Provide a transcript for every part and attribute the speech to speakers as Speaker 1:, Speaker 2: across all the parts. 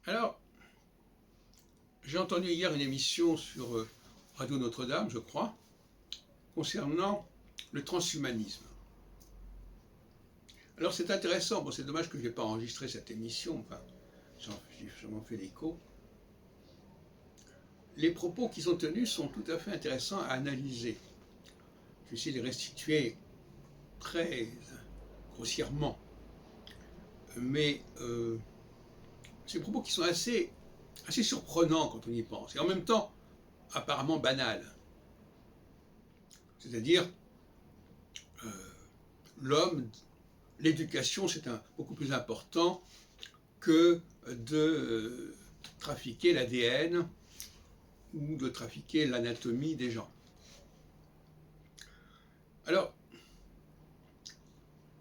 Speaker 1: Alors, j'ai entendu hier une émission sur Radio Notre-Dame, je crois, concernant le transhumanisme. Alors c'est intéressant, bon c'est dommage que je n'ai pas enregistré cette émission, enfin, j'en m'en fais l'écho. Les propos qui sont tenus sont tout à fait intéressants à analyser. Je vais essayer de les restituer très grossièrement, mais ces propos qui sont assez surprenants quand on y pense, et en même temps apparemment banals. C'est-à-dire, l'homme, l'éducation, c'est beaucoup plus important que de trafiquer l'ADN ou de trafiquer l'anatomie des gens. Alors,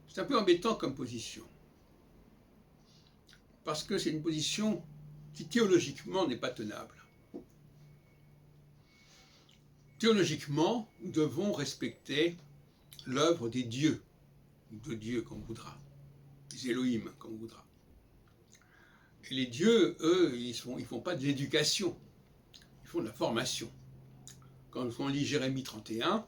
Speaker 1: c'est un peu embêtant comme position, parce que c'est une position qui théologiquement n'est pas tenable. Théologiquement, nous devons respecter l'œuvre des dieux, ou de Dieu comme on voudra, des Elohim comme on voudra. Et les dieux, eux, ils font pas de l'éducation, ils font de la formation. Quand on lit Jérémie 31,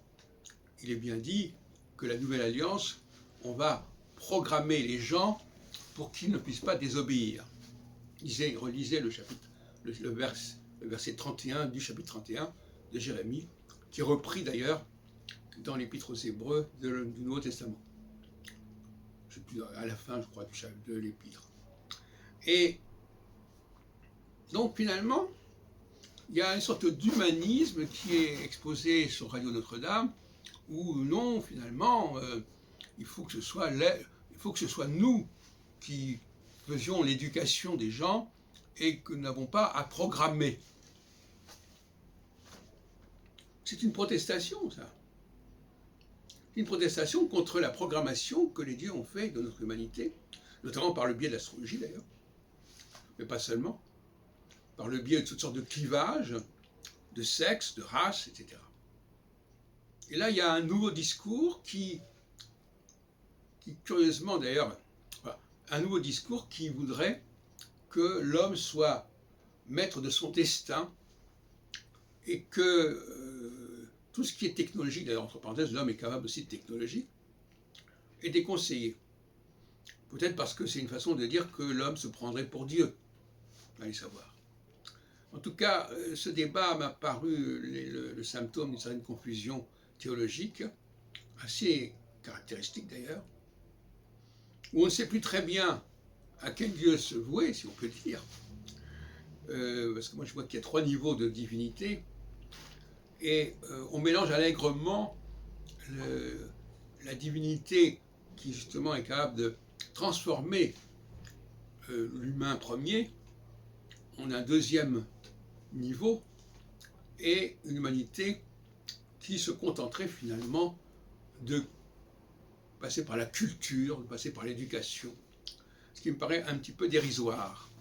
Speaker 1: il est bien dit que la nouvelle alliance, on va programmer les gens pour qu'ils ne puissent pas désobéir. Relisez le verset 31 du chapitre 31 de Jérémie, qui est repris d'ailleurs dans l'Épître aux Hébreux du Nouveau Testament. Je sais plus, à la fin, je crois, de l'Épître. Et donc finalement, il y a une sorte d'humanisme qui est exposé sur Radio Notre-Dame, où non, finalement, il faut que ce soit nous qui faisions l'éducation des gens et que nous n'avons pas à programmer. C'est une protestation, ça. Une protestation contre la programmation que les dieux ont fait de notre humanité, notamment par le biais de l'astrologie d'ailleurs, mais pas seulement, par le biais de toutes sortes de clivages, de sexe, de race, etc. Et là, il y a un nouveau discours qui curieusement d'ailleurs, un nouveau discours qui voudrait que l'homme soit maître de son destin et que tout ce qui est technologique, d'ailleurs entre parenthèses, l'homme est capable aussi de technologie, est déconseillé. Peut-être parce que c'est une façon de dire que l'homme se prendrait pour Dieu. Allez savoir. En tout cas, ce débat m'a paru le symptôme d'une certaine confusion théologique, assez caractéristique d'ailleurs, où on ne sait plus très bien à quel Dieu se vouer, si on peut dire, parce que moi je vois qu'il y a 3 niveaux de divinité, et on mélange allègrement la divinité qui justement est capable de transformer l'humain premier en un deuxième niveau, et une humanité qui se contenterait finalement de passer par la culture, de passer par l'éducation, ce qui me paraît un petit peu dérisoire.